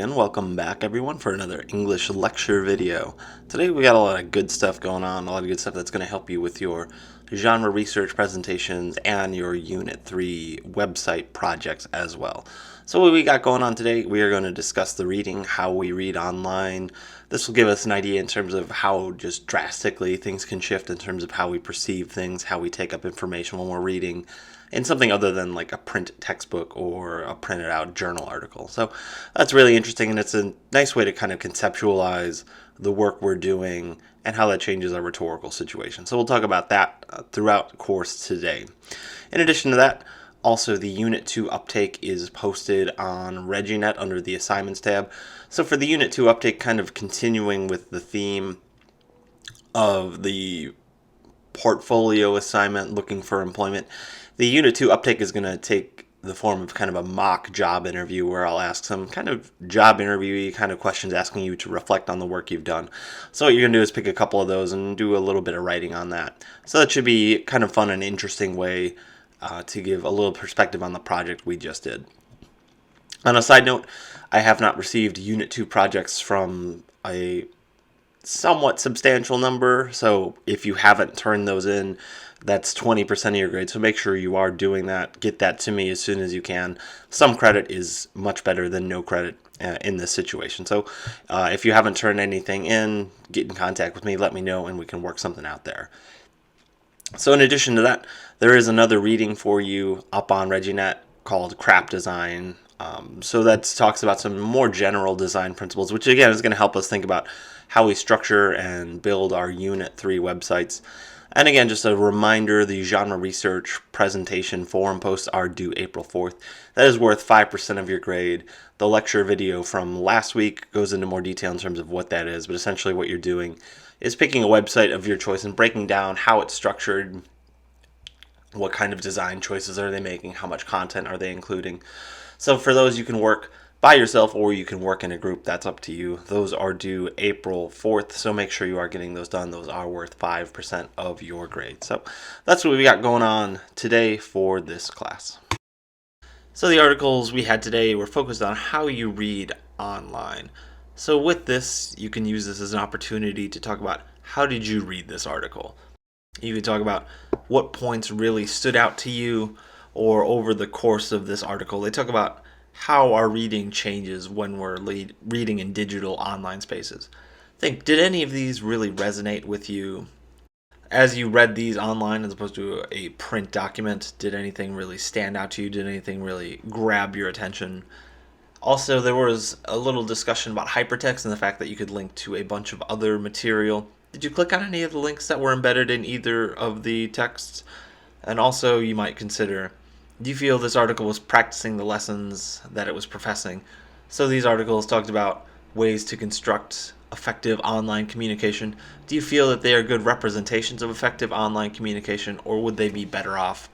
and welcome back everyone for another English lecture video. Today we got a lot of good stuff going on, a lot of good stuff that's going to help you with your genre research presentations and your Unit 3 website projects as well. So what we got going on today, we are going to discuss the reading, how we read online. This will give us an idea in terms of how just drastically things can shift in terms of how we perceive things, how we take up information when we're reading, in something other than like a print textbook or a printed out journal article. So that's really interesting, and it's a nice way to kind of conceptualize the work we're doing and how that changes our rhetorical situation. So we'll talk about that throughout the course today. In addition to that, also the Unit 2 uptake is posted on ReggieNet under the Assignments tab. So for the Unit 2 uptake, kind of continuing with the theme of the portfolio assignment, looking for employment, the Unit 2 uptake is going to take the form of kind of a mock job interview where I'll ask some kind of job interview kind of questions asking you to reflect on the work you've done. So what you're going to do is pick a couple of those and do a little bit of writing on that. So that should be kind of fun and interesting way to give a little perspective on the project we just did. On a side note, I have not received Unit 2 projects from a somewhat substantial number, so if you haven't turned those in, that's 20% of your grade, so make sure you are doing that. Get that to me as soon as you can. Some credit is much better than no credit in this situation. So if you haven't turned anything in, get in contact with me, let me know, and we can work something out there. So in addition to that, there is another reading for you up on ReggieNet called Crap Design. So that talks about some more general design principles, which again is going to help us think about how we structure and build our Unit 3 websites. And again, just a reminder, the genre research presentation forum posts are due April 4th. That is worth 5% of your grade. The lecture video from last week goes into more detail in terms of what that is, but essentially what you're doing is picking a website of your choice and breaking down how it's structured, what kind of design choices are they making, how much content are they including. So for those, you can work by yourself or you can work in a group. That's up to you. Those are due April 4th, so make sure you are getting those done. Those are worth 5% of your grade. So that's what we got going on today for this class. So the articles we had today were focused on how you read online. So with this, you can use this as an opportunity to talk about how did you read this article. You can talk about what points really stood out to you, or over the course of this article, they talk about how our reading changes when we're reading in digital online spaces. Think, did any of these really resonate with you as you read these online as opposed to a print document? Did anything really stand out to you? Did anything really grab your attention? Also, there was a little discussion about hypertext and the fact that you could link to a bunch of other material. Did you click on any of the links that were embedded in either of the texts? And also, you might consider, do you feel this article was practicing the lessons that it was professing? So these articles talked about ways to construct effective online communication. Do you feel that they are good representations of effective online communication, or would they be better off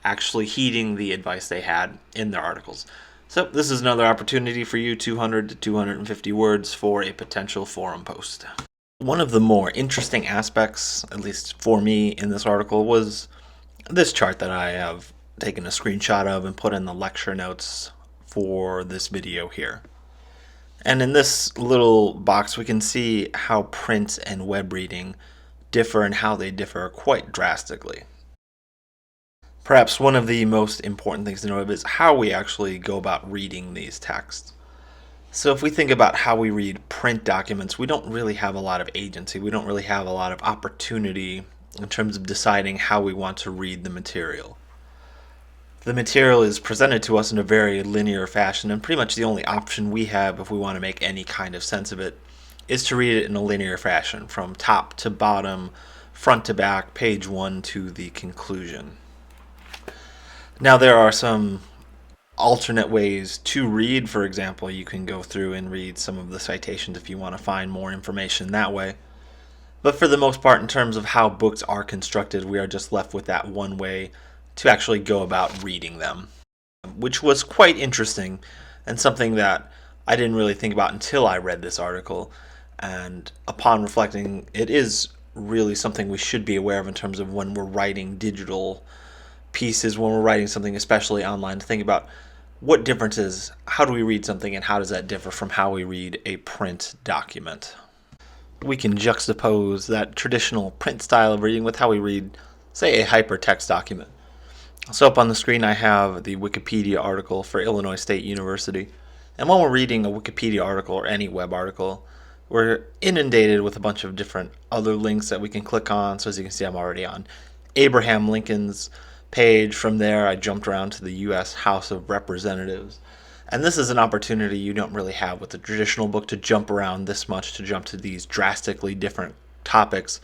actually heeding the advice they had in their articles? So this is another opportunity for you, 200 to 250 words for a potential forum post. One of the more interesting aspects, at least for me in this article, was this chart that I have taken a screenshot of and put in the lecture notes for this video here. And in this little box, we can see how print and web reading differ and how they differ quite drastically. Perhaps one of the most important things to know is how we actually go about reading these texts. So if we think about how we read print documents, we don't really have a lot of agency. We don't really have a lot of opportunity in terms of deciding how we want to read the material. The material is presented to us in a very linear fashion, and pretty much the only option we have if we want to make any kind of sense of it is to read it in a linear fashion, from top to bottom, front to back, page 1 to the conclusion. Now there are some alternate ways to read. For example, you can go through and read some of the citations if you want to find more information that way. But for the most part, in terms of how books are constructed, we are just left with that one way to actually go about reading them, which was quite interesting and something that I didn't really think about until I read this article. And upon reflecting, it is really something we should be aware of in terms of when we're writing digital pieces, when we're writing something especially online, to think about what differences, how do we read something and how does that differ from how we read a print document? We can juxtapose that traditional print style of reading with how we read, say, a hypertext document. So up on the screen I have the Wikipedia article for Illinois State University. And when we're reading a Wikipedia article or any web article, we're inundated with a bunch of different other links that we can click on. So as you can see, I'm already on Abraham Lincoln's page. From there, I jumped around to the U.S. House of Representatives. And this is an opportunity you don't really have with a traditional book, to jump around this much, to jump to these drastically different topics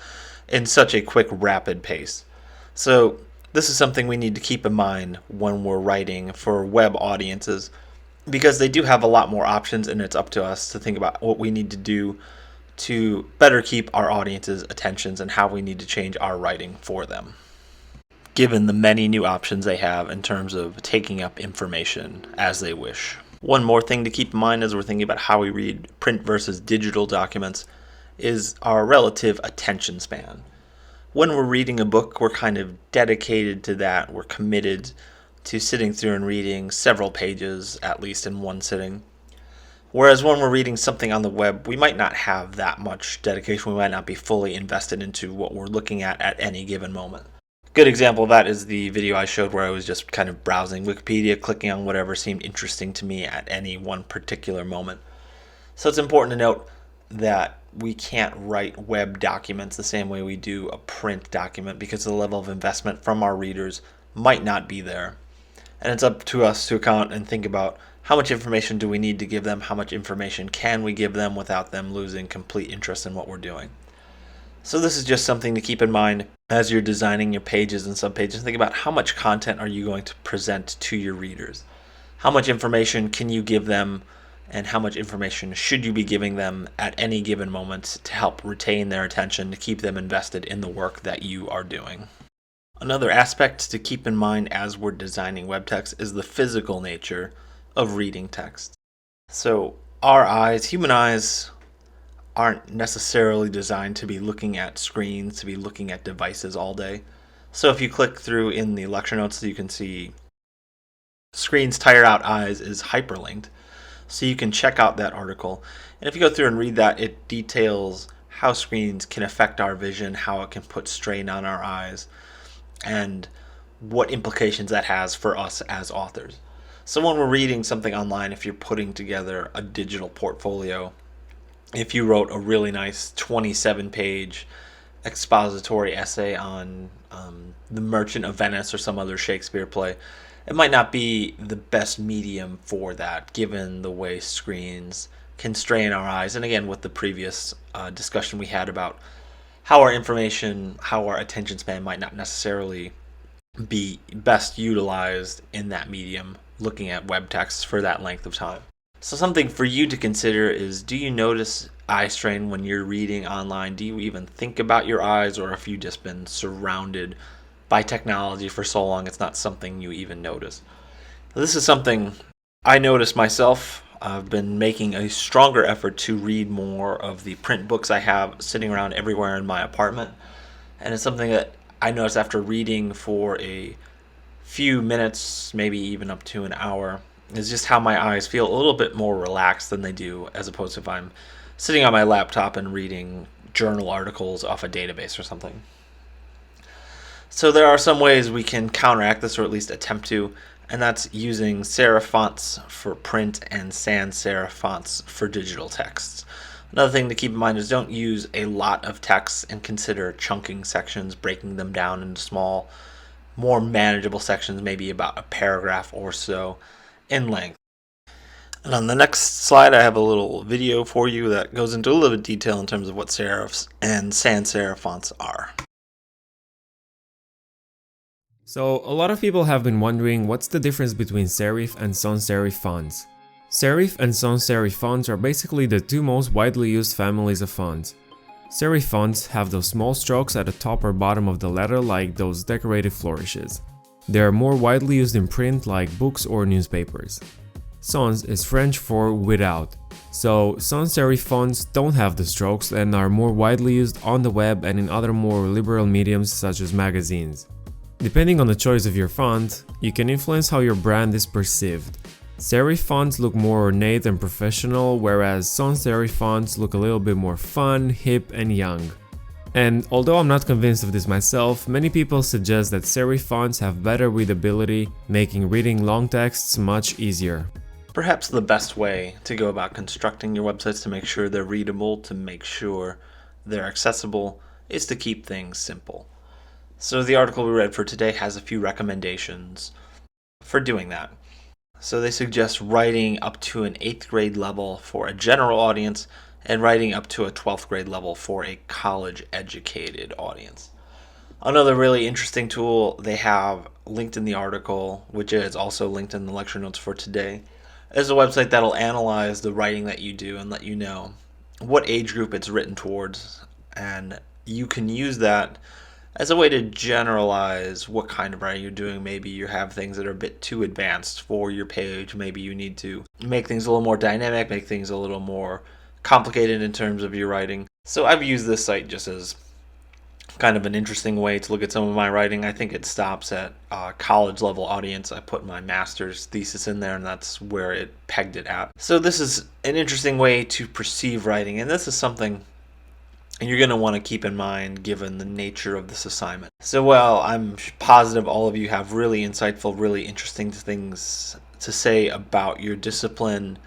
in such a quick, rapid pace. So this is something we need to keep in mind when we're writing for web audiences, because they do have a lot more options, and it's up to us to think about what we need to do to better keep our audience's attentions and how we need to change our writing for them, given the many new options they have in terms of taking up information as they wish. One more thing to keep in mind as we're thinking about how we read print versus digital documents is our relative attention span. When we're reading a book, we're kind of dedicated to that. We're committed to sitting through and reading several pages, at least in one sitting. Whereas when we're reading something on the web, we might not have that much dedication. We might not be fully invested into what we're looking at any given moment. Good example of that is the video I showed where I was just kind of browsing Wikipedia, clicking on whatever seemed interesting to me at any one particular moment. So it's important to note that we can't write web documents the same way we do a print document, because the level of investment from our readers might not be there. And it's up to us to account and think about how much information do we need to give them, how much information can we give them without them losing complete interest in what we're doing. So this is just something to keep in mind as you're designing your pages and subpages. Think about how much content are you going to present to your readers. How much information can you give them, and how much information should you be giving them at any given moment to help retain their attention, to keep them invested in the work that you are doing. Another aspect to keep in mind as we're designing web text is the physical nature of reading text. So our eyes, human eyes, aren't necessarily designed to be looking at screens, to be looking at devices all day. So if you click through in the lecture notes, you can see Screens Tire Out Eyes is hyperlinked. So you can check out that article. And if you go through and read that, it details how screens can affect our vision, how it can put strain on our eyes, and what implications that has for us as authors. So when we're reading something online, if you're putting together a digital portfolio, if you wrote a really nice 27-page expository essay on The Merchant of Venice or some other Shakespeare play, it might not be the best medium for that, given the way screens can strain our eyes. And again, with the previous discussion we had about how our information, how our attention span might not necessarily be best utilized in that medium, looking at web text for that length of time. So something for you to consider is, do you notice eye strain when you're reading online? Do you even think about your eyes, or have you just been surrounded by technology for so long it's not something you even notice? This is something I noticed myself. I've been making a stronger effort to read more of the print books I have sitting around everywhere in my apartment. And it's something that I noticed after reading for a few minutes, maybe even up to an hour, is just how my eyes feel a little bit more relaxed than they do as opposed to if I'm sitting on my laptop and reading journal articles off a database or something. So there are some ways we can counteract this, or at least attempt to, and that's using serif fonts for print and sans serif fonts for digital texts. Another thing to keep in mind is don't use a lot of text, and consider chunking sections, breaking them down into small, more manageable sections, maybe about a paragraph or so in length. And on the next slide, I have a little video for you that goes into a little bit of detail in terms of what serifs and sans serif fonts are. So, a lot of people have been wondering what's the difference between serif and sans serif fonts. Serif and sans serif fonts are basically the two most widely used families of fonts. Serif fonts have those small strokes at the top or bottom of the letter, like those decorative flourishes. They are more widely used in print, like books or newspapers. Sans is French for without, so sans serif fonts don't have the strokes and are more widely used on the web and in other more liberal mediums such as magazines. Depending on the choice of your font, you can influence how your brand is perceived. Serif fonts look more ornate and professional, whereas sans serif fonts look a little bit more fun, hip, and young. And although I'm not convinced of this myself, many people suggest that serif fonts have better readability, making reading long texts much easier. Perhaps the best way to go about constructing your websites to make sure they're readable, to make sure they're accessible, is to keep things simple. So the article we read for today has a few recommendations for doing that. So they suggest writing up to an 8th grade level for a general audience and writing up to a 12th grade level for a college educated audience. Another really interesting tool they have linked in the article, which is also linked in the lecture notes for today, is a website that'll analyze the writing that you do and let you know what age group it's written towards. And you can use that as a way to generalize what kind of writing you're doing. Maybe you have things that are a bit too advanced for your page. Maybe you need to make things a little more dynamic, make things a little more complicated in terms of your writing. So I've used this site just as kind of an interesting way to look at some of my writing. I think it stops at college level audience. I put my master's thesis in there and that's where it pegged it at. So this is an interesting way to perceive writing, and this is something you're going to want to keep in mind given the nature of this assignment. So while I'm positive all of you have really insightful, really interesting things to say about your discipline,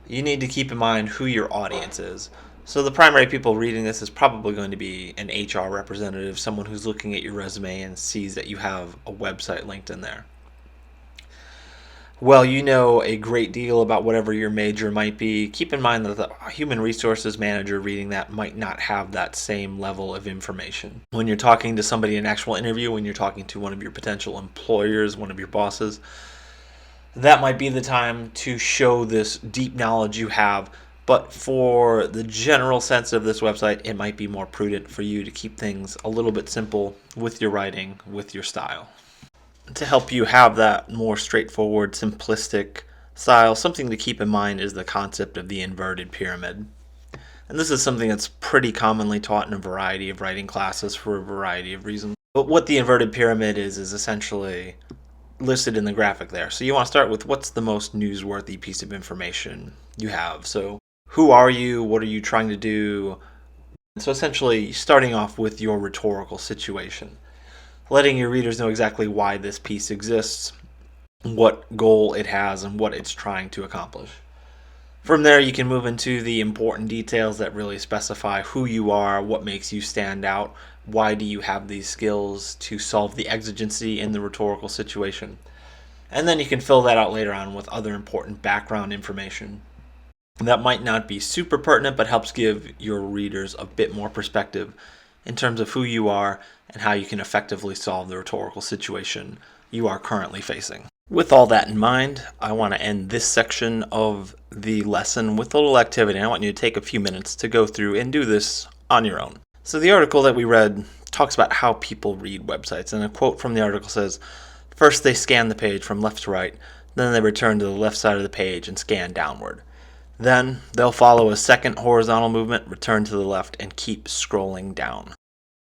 you need to keep in mind who your audience is. So the primary people reading this is probably going to be an HR representative, someone who's looking at your resume and sees that you have a website linked in there. Well, you know a great deal about whatever your major might be. Keep in mind that the human resources manager reading that might not have that same level of information. When you're talking to somebody in an actual interview, when you're talking to one of your potential employers, one of your bosses, that might be the time to show this deep knowledge you have. But for the general sense of this website, it might be more prudent for you to keep things a little bit simple with your writing, with your style. To help you have that more straightforward, simplistic style, something to keep in mind is the concept of the inverted pyramid. And this is something that's pretty commonly taught in a variety of writing classes for a variety of reasons. But what the inverted pyramid is essentially listed in the graphic there. So you want to start with what's the most newsworthy piece of information you have. So who are you? What are you trying to do? So essentially starting off with your rhetorical situation, letting your readers know exactly why this piece exists, what goal it has, and what it's trying to accomplish. From there, you can move into the important details that really specify who you are, what makes you stand out, why do you have these skills to solve the exigency in the rhetorical situation. And then you can fill that out later on with other important background information that might not be super pertinent, but helps give your readers a bit more perspective in terms of who you are and how you can effectively solve the rhetorical situation you are currently facing. With all that in mind, I want to end this section of the lesson with a little activity. I want you to take a few minutes to go through and do this on your own. So the article that we read talks about how people read websites, and a quote from the article says, "First they scan the page from left to right, then they return to the left side of the page and scan downward. Then they'll follow a second horizontal movement, return to the left, and keep scrolling down."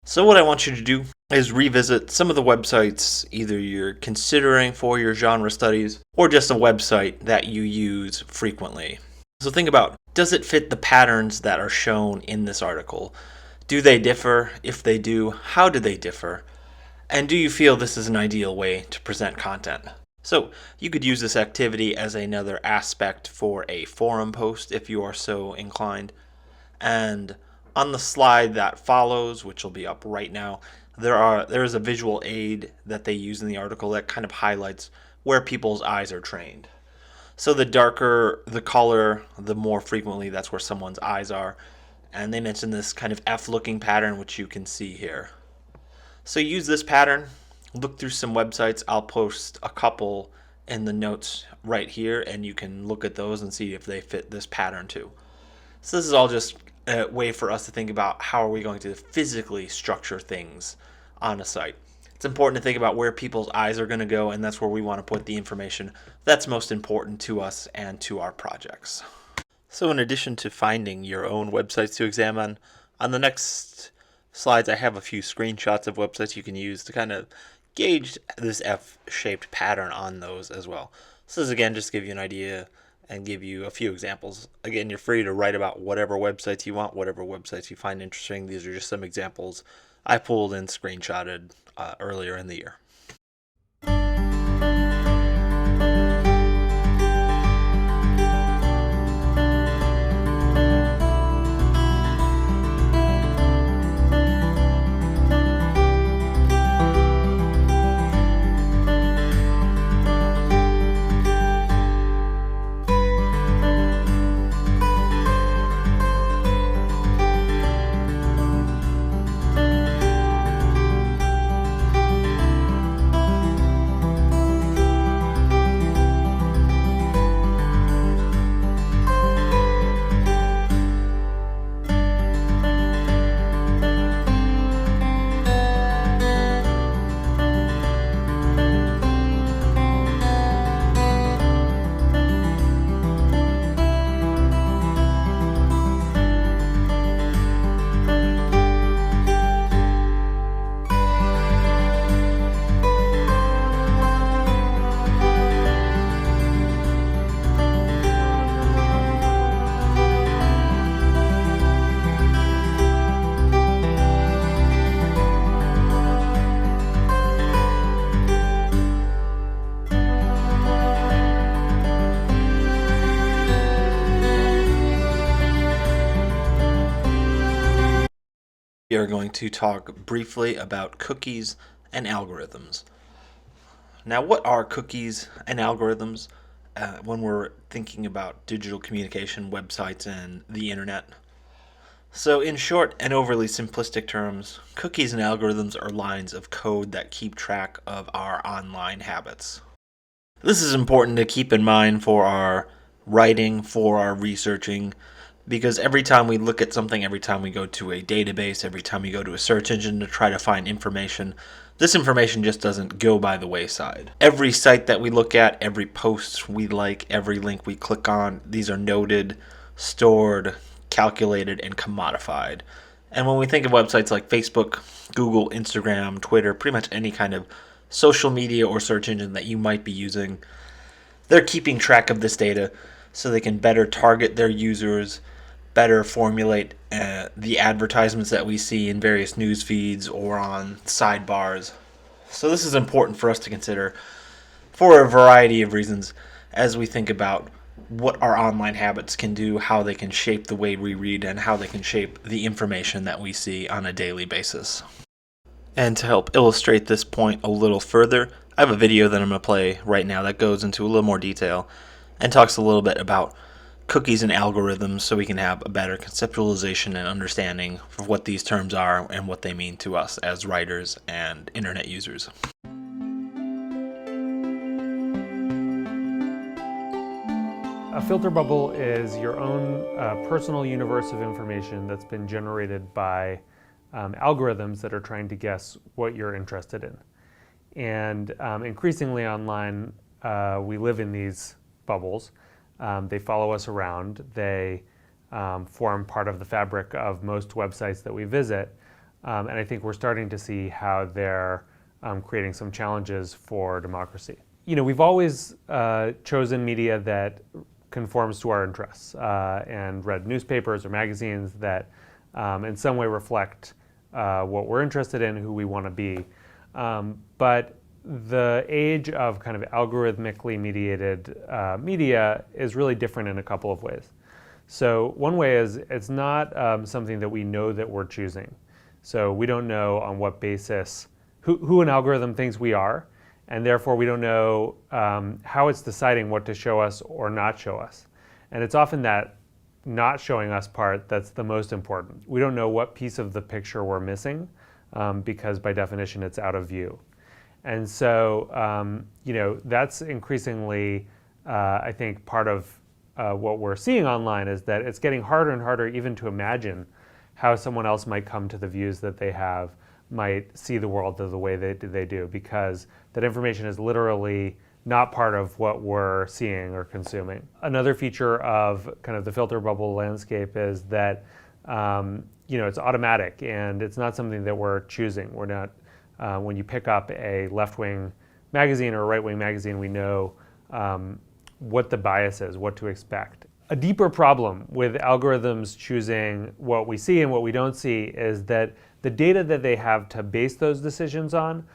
So what I want you to do is revisit some of the websites either you're considering for your genre studies or just a website that you use frequently. So think about, does it fit the patterns that are shown in this article? Do they differ? If they do, how do they differ? And do you feel this is an ideal way to present content? So you could use this activity as another aspect for a forum post if you are so inclined. And on the slide that follows, which will be up right now, there is a visual aid that they use in the article that kind of highlights where people's eyes are trained. So the darker the color, the more frequently that's where someone's eyes are. And they mention this kind of F-looking pattern, which you can see here. So use this pattern, look through some websites. I'll post a couple in the notes right here, and you can look at those and see if they fit this pattern too. So this is all just a way for us to think about how are we going to physically structure things on a site. It's important to think about where people's eyes are going to go, and that's where we want to put the information that's most important to us and to our projects. So in addition to finding your own websites to examine, on the next slides I have a few screenshots of websites you can use to kind of gauge this F-shaped pattern on those as well. This is again just to give you an idea and give you a few examples. Again, you're free to write about whatever websites you want, whatever websites you find interesting. These are just some examples I pulled and screenshotted earlier in the year. We are going to talk briefly about cookies and algorithms. Now, what are cookies and algorithms when we're thinking about digital communication, websites, and the internet? So, in short and overly simplistic terms, cookies and algorithms are lines of code that keep track of our online habits. This is important to keep in mind for our writing, for our researching, because every time we look at something, every time we go to a database, every time we go to a search engine to try to find information, this information just doesn't go by the wayside. Every site that we look at, every post we like, every link we click on, these are noted, stored, calculated, and commodified. And when we think of websites like Facebook, Google, Instagram, Twitter, pretty much any kind of social media or search engine that you might be using, they're keeping track of this data so they can better target their users, better formulate the advertisements that we see in various news feeds or on sidebars. So this is important for us to consider for a variety of reasons as we think about what our online habits can do, how they can shape the way we read, and how they can shape the information that we see on a daily basis. And to help illustrate this point a little further, I have a video that I'm going to play right now that goes into a little more detail and talks a little bit about cookies and algorithms so we can have a better conceptualization and understanding of what these terms are and what they mean to us as writers and internet users. A filter bubble is your own personal universe of information that's been generated by algorithms that are trying to guess what you're interested in. And increasingly online, we live in these bubbles. They follow us around. They form part of the fabric of most websites that we visit. And I think we're starting to see how they're creating some challenges for democracy. You know, we've always chosen media that conforms to our interests and read newspapers or magazines that in some way reflect what we're interested in, who we want to be. But the age of kind of algorithmically mediated media is really different in a couple of ways. So one way is it's not something that we know that we're choosing. So we don't know on what basis, who an algorithm thinks we are, and therefore we don't know how it's deciding what to show us or not show us. And it's often that not showing us part that's the most important. We don't know what piece of the picture we're missing because by definition it's out of view. And so, you know, that's increasingly, I think, part of what we're seeing online is that it's getting harder and harder even to imagine how someone else might come to the views that they have, might see the world the way they do, because that information is literally not part of what we're seeing or consuming. Another feature of kind of the filter bubble landscape is that, you know, it's automatic and it's not something that we're choosing. We're not, when you pick up a left-wing magazine or a right-wing magazine, we know what the bias is, what to expect. A deeper problem with algorithms choosing what we see and what we don't see is that the data that they have to base those decisions on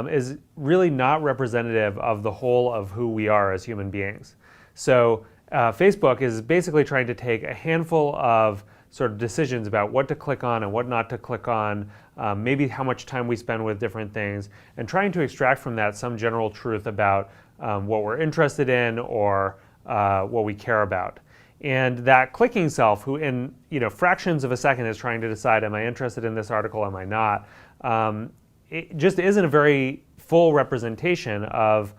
is really not representative of the whole of who we are as human beings. So Facebook is basically trying to take a handful of sort of decisions about what to click on and what not to click on, maybe how much time we spend with different things, and trying to extract from that some general truth about what we're interested in or what we care about. And that clicking self, who in fractions of a second is trying to decide, am I interested in this article, am I not, it just isn't a very full representation of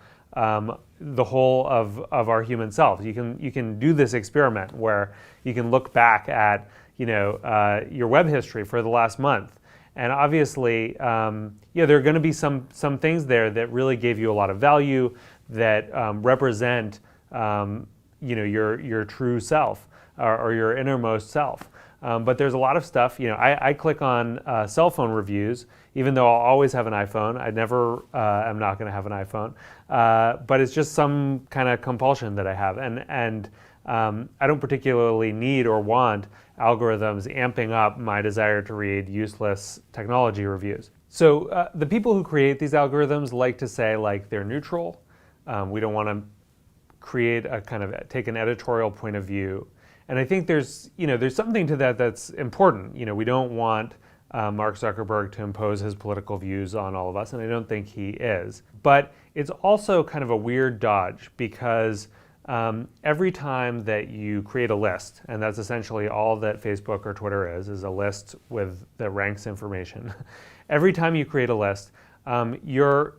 the whole of our human selves. You can do this experiment where you can look back at your web history for the last month, and obviously there are going to be some things there that really gave you a lot of value, that represent your true self or your innermost self. But there's a lot of stuff. I click on cell phone reviews, even though I'll always have an iPhone. I never am not going to have an iPhone. But it's just some kind of compulsion that I have, and I don't particularly need or want algorithms amping up my desire to read useless technology reviews. So the people who create these algorithms like to say they're neutral. We don't want to create a kind of take an editorial point of view. And I think there's something to that that's important. We don't want Mark Zuckerberg to impose his political views on all of us, and I don't think he is. But it's also kind of a weird dodge, because every time that you create a list, and that's essentially all that Facebook or Twitter is a list that ranks information. Every time you create a list, you're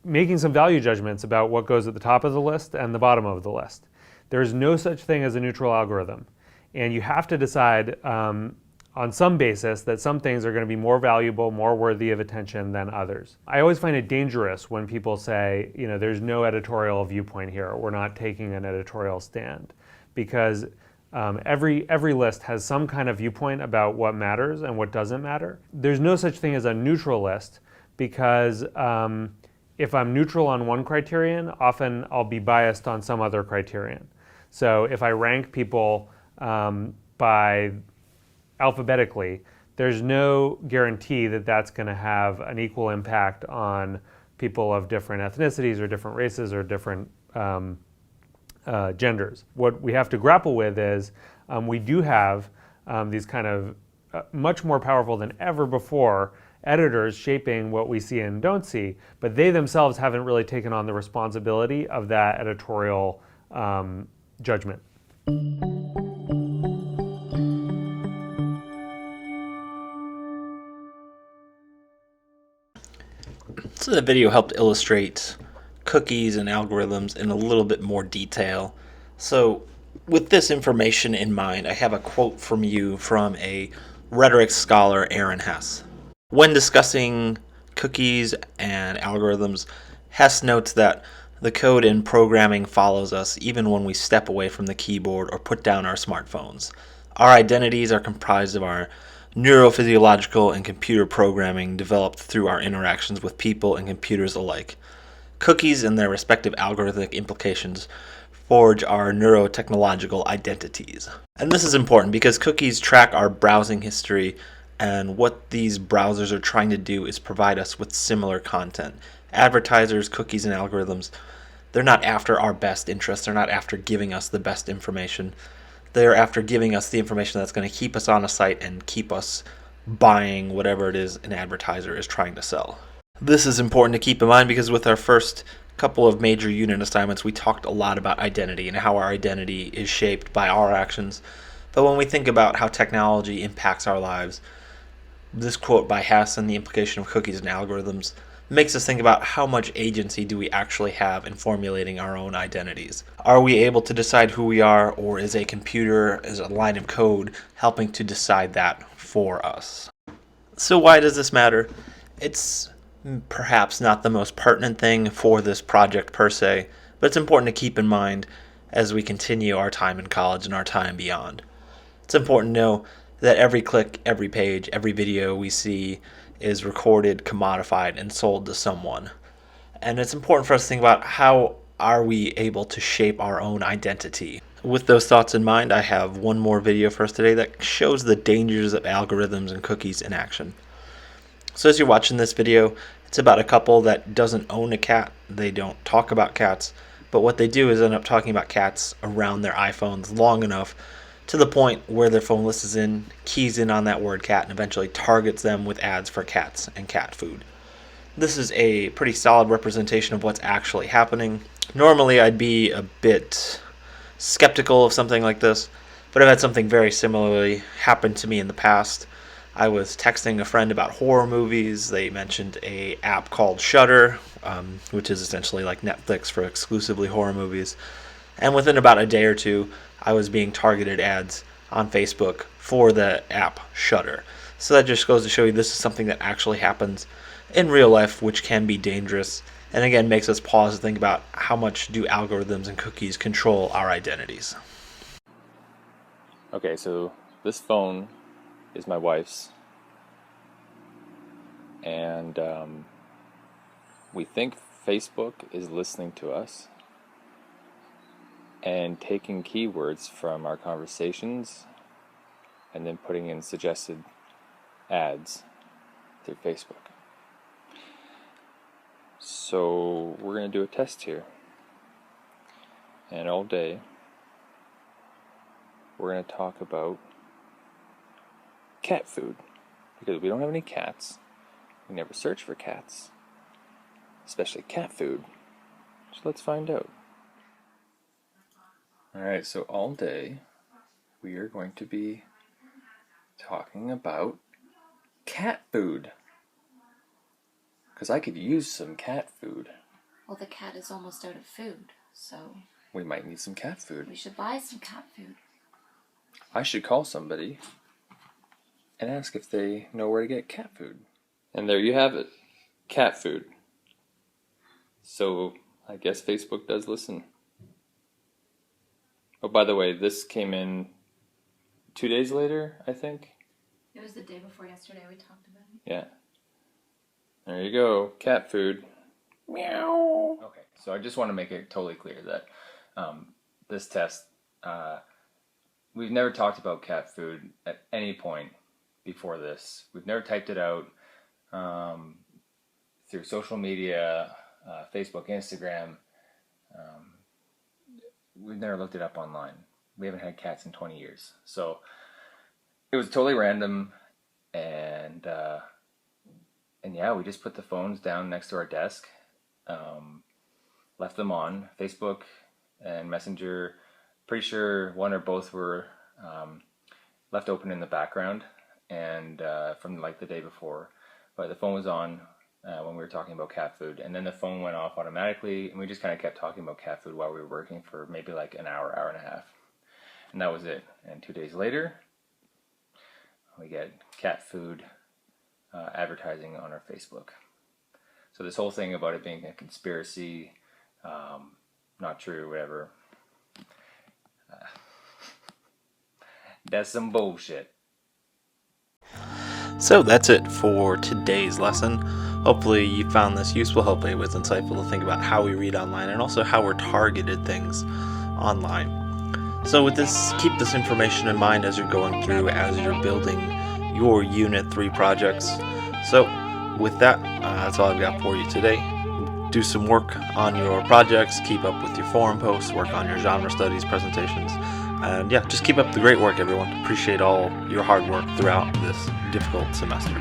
making some value judgments about what goes at the top of the list and the bottom of the list. There's no such thing as a neutral algorithm. And you have to decide on some basis that some things are going to be more valuable, more worthy of attention than others. I always find it dangerous when people say, there's no editorial viewpoint here, we're not taking an editorial stand. Because every list has some kind of viewpoint about what matters and what doesn't matter. There's no such thing as a neutral list, because if I'm neutral on one criterion, often I'll be biased on some other criterion. So if I rank people by alphabetically, there's no guarantee that that's going to have an equal impact on people of different ethnicities or different races or different genders. What we have to grapple with is we do have these kind of much more powerful than ever before editors shaping what we see and don't see, but they themselves haven't really taken on the responsibility of that editorial judgment. So the video helped illustrate cookies and algorithms in a little bit more detail. So with this information in mind, I have a quote from a rhetoric scholar, Aaron Hess. When discussing cookies and algorithms, Hess notes that the code in programming follows us even when we step away from the keyboard or put down our smartphones. Our identities are comprised of our neurophysiological and computer programming developed through our interactions with people and computers alike. Cookies and their respective algorithmic implications forge our neurotechnological identities. And this is important because cookies track our browsing history, and what these browsers are trying to do is provide us with similar content. Advertisers, cookies, and algorithms, they're not after our best interests. They're not after giving us the best information. They're after giving us the information that's going to keep us on a site and keep us buying whatever it is an advertiser is trying to sell. This is important to keep in mind because with our first couple of major unit assignments, we talked a lot about identity and how our identity is shaped by our actions. But when we think about how technology impacts our lives, this quote by Hess and the implication of cookies and algorithms makes us think about how much agency do we actually have in formulating our own identities. Are we able to decide who we are, or is a computer, is a line of code helping to decide that for us? So why does this matter? It's perhaps not the most pertinent thing for this project per se, but it's important to keep in mind as we continue our time in college and our time beyond. It's important to know that every click, every page, every video we see is recorded, commodified, and sold to someone. And it's important for us to think about how are we able to shape our own identity? With those thoughts in mind, I have one more video for us today that shows the dangers of algorithms and cookies in action. So as you're watching this video, it's about a couple that doesn't own a cat. They don't talk about cats, but what they do is end up talking about cats around their iPhones long enough to the point where their phone listens in, keys in on that word cat, and eventually targets them with ads for cats and cat food. This is a pretty solid representation of what's actually happening. Normally I'd be a bit skeptical of something like this, but I've had something very similarly happen to me in the past. I was texting a friend about horror movies. They mentioned a app called Shudder, which is essentially like Netflix for exclusively horror movies. And within about a day or two, I was being targeted ads on Facebook for the app Shudder. So that just goes to show you this is something that actually happens in real life, which can be dangerous. And again, makes us pause to think about how much do algorithms and cookies control our identities. Okay, so this phone is my wife's, and we think Facebook is listening to us and taking keywords from our conversations and then putting in suggested ads through Facebook. So we're going to do a test here, and all day we're going to talk about cat food, because we don't have any cats. We never search for cats, especially cat food. So let's find out. Alright, so all day we are going to be talking about cat food, because I could use some cat food. Well, the cat is almost out of food, so We might need some cat food. we should buy some cat food. I should call somebody and ask if they know where to get cat food. And there you have it, cat food. So I guess Facebook does listen. Oh, by the way, this came in 2 days later, I think. It was the day before yesterday we talked about it. Yeah. There you go, cat food. Meow. Okay, so I just want to make it totally clear that this test, we've never talked about cat food at any point before this. We've never typed it out through social media, Facebook, Instagram. We've never looked it up online. We haven't had cats in 20 years. So it was totally random, and yeah, we just put the phones down next to our desk, left them on Facebook and Messenger. Pretty sure one or both were left open in the background, and from like the day before. But the phone was on when we were talking about cat food, and then the phone went off automatically, and we just kind of kept talking about cat food while we were working for maybe like an hour, hour and a half, and that was it. And 2 days later, we get cat food advertising on our Facebook. So this whole thing about it being a conspiracy, not true, whatever, that's some bullshit. So that's it for today's lesson. Hopefully you found this useful. Hopefully it was insightful to think about how we read online and also how we're targeted things online. So with this, keep this information in mind as you're going through, as you're building your Unit 3 projects. So with that, that's all I've got for you today. Do some work on your projects, keep up with your forum posts, work on your genre studies presentations, and yeah, just keep up the great work, everyone. Appreciate all your hard work throughout this difficult semester.